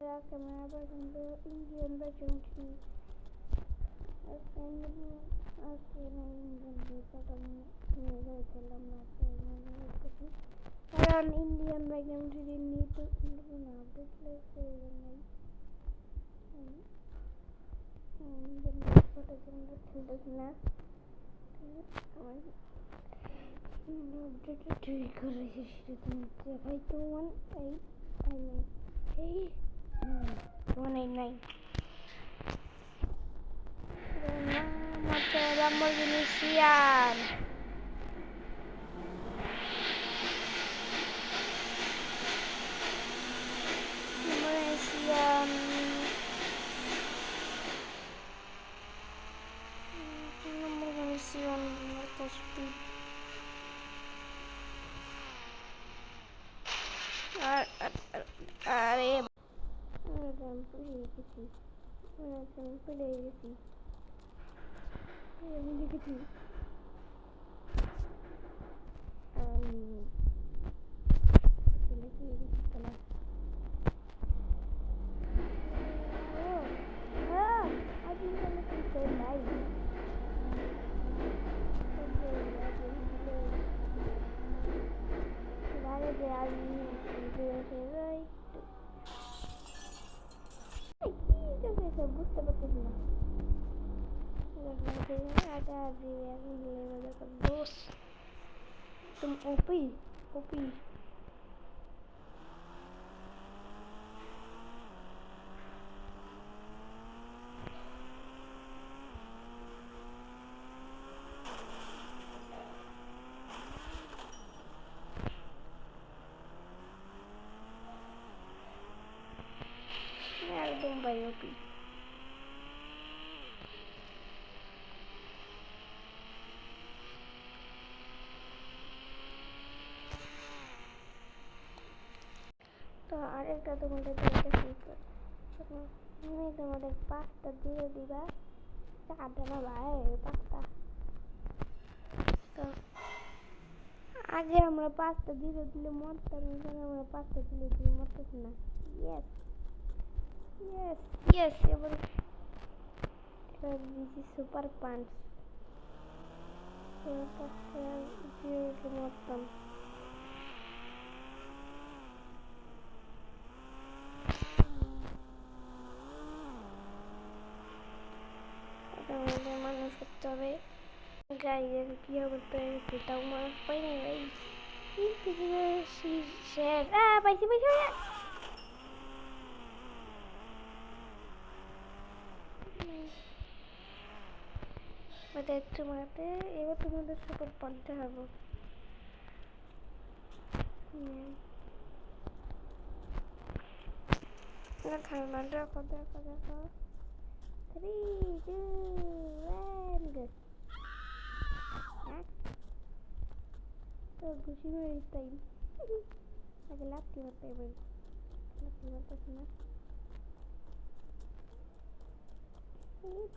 Camera version the Indian version key. Around Indian version we need to update like Indian Hey, 189. Lamborghini Sian. Lamborghini Sian. Lamborghini Sian. Motor speed. अरे বুঝতে পারতেছি না दोस्त तुम OP OP यार तुम भाई ओपी তো আরেকটা তোমাদের দেখাচ্ছি আমি তোমাদের পাঁচটা দিয়ে দিবা চারটা না ভাই পাঁচটা তো আগে আমরা পাঁচটা দিয়ে দিলে মরতাম এখানে আমরা পাঁচটা দিলে দিয়ে মরতেছি না ইয়েস ইয়েস ইয়েস এবার দিছি সুপার পাঞ্চ পাঁচটা দিয়ে মরতাম মানুষ করতে হবে গাড়ির কি হবে তাও মানুষ পাই না ভাই পাইছি পাইছি একটু মারাতে এবার তোমাদের সুপার পাঞ্চে হবো খেলনা দেখো দেখো দেখো 3, 2, 1 go তো খুশি হয়ে টাইম আগে লাফতে হতে এবার লাফতে হতেছে না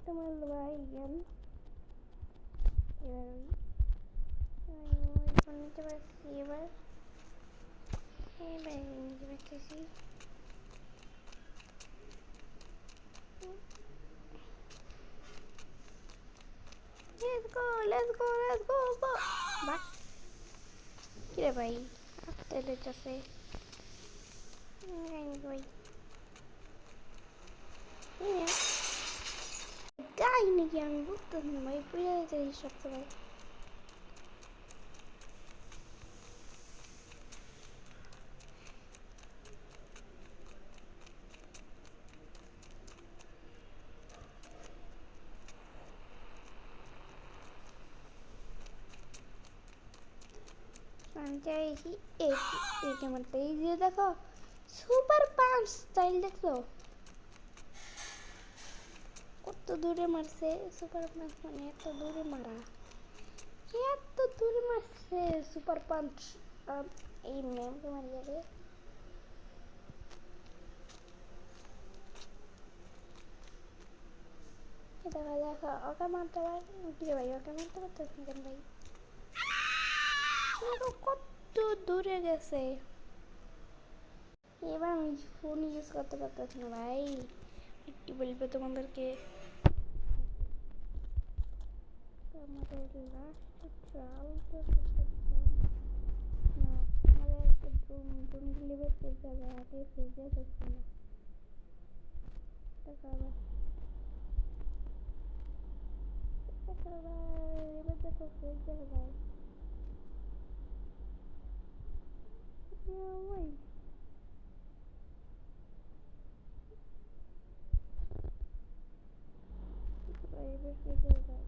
তোমার ভাই জ্ঞান এবার নিতে পারছি এবার নিতে পারতেছি let's go বাহ কিরে ভাই আসতে লেটেছে ভাই গাই নাকি আমি বুঝতেছি না ভাই পুড়ে যাই সব সময় দেখো সুপার পাঞ্চ স্টাইল দেখছো কত দূরে মারছে সুপার পাঞ্চ মানে এত দূরে মারা এত দূরে মারছে সুপার পাঞ্চ এই ম্যামকে মারিয়ে রে দেখো দেখো ওকে মারতে পার কি ভাই ওকে মারতে পারতেছেন কেন ভাই কত দূরে গেছে এবার আমি ফোন ইউজ করতে পারতেছি না ভাই, কি বলবো তোমাদেরকে। আমাদের লাস্ট ট্রাল তো না, আমাদের একটা ড্রোন ডেলিভারি করতে হবে, আগে ফেজে করছি না। এবার দেখো ফেজে ভাই ওই এবার ফেজে ভাই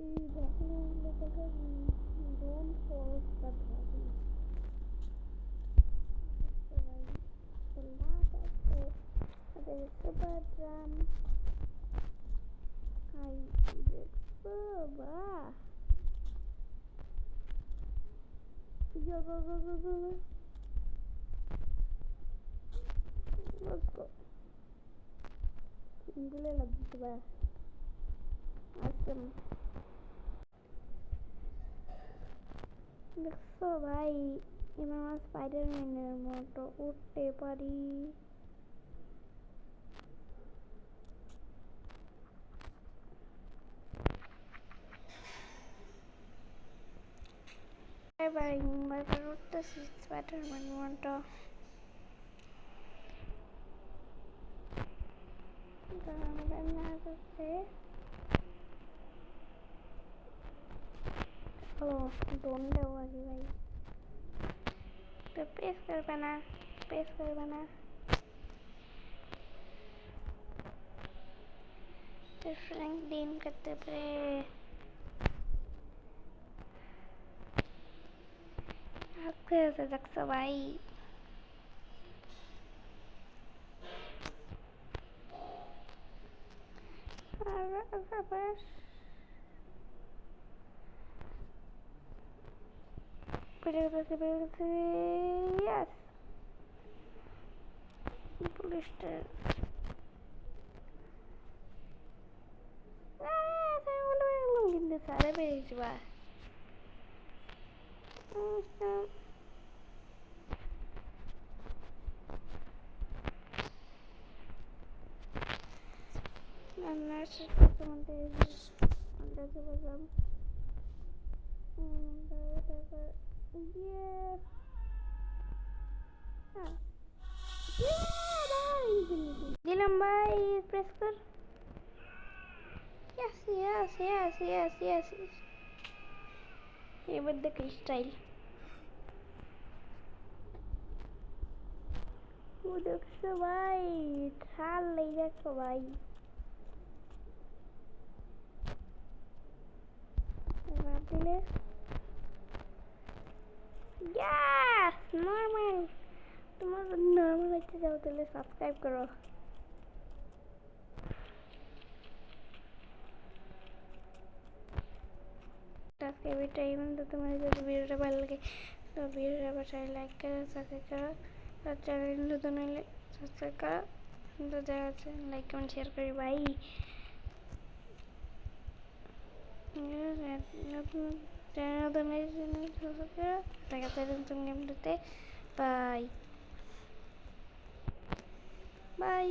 এই দেখো ড্রোন ফোর্সটা ভাবি সবাই লাভ আছে তাদের সুপার ড্রাম খাই দেখো বাহ go go go go go go let's go দিলে লাগছে ভাই awesome দেখছো ভাই এবার স্পাইডারম্যানের মতো উঠতে পারি। এবার ইনভার্টার উঠতেছি স্পাইডারম্যান মতো ও ডোন দেবো আগে ভাই तो प्रेस कर बना तो फ्रैंकलिन करते परे आपके से रखो भाई बस यस पुलिस কিন্তু সারা পেরেছি বা রান্নার সাথে তোমাদের আন্দাজে বললাম তারপর দিলাম ভাই প্রেস কর yes এবার দেখো স্টাইল ও দেখছো ভাই ঠাল লেগে দেখো ভাই এবার দিলে yes নরমাল তোমার নরমাল হচ্ছে যাও তাহলে সাবস্ক্রাইব করো আজকে ভিডিওটা এই পর্যন্ত তোমাদের যদি ভিডিওটা ভালো লাগে তো ভিডিওটা বাসায় লাইক করো সাবস্ক্রাইব করো আর চ্যানেল নতুন হলে সাবস্ক্রাইব করো তো দেখা যাচ্ছে লাইক কমেন্ট শেয়ার করি ভাই নতুন চ্যানেল নতুন সাবস্ক্রাইব করো দেখা যাচ্ছে নতুন গেমটাতে বাই বাই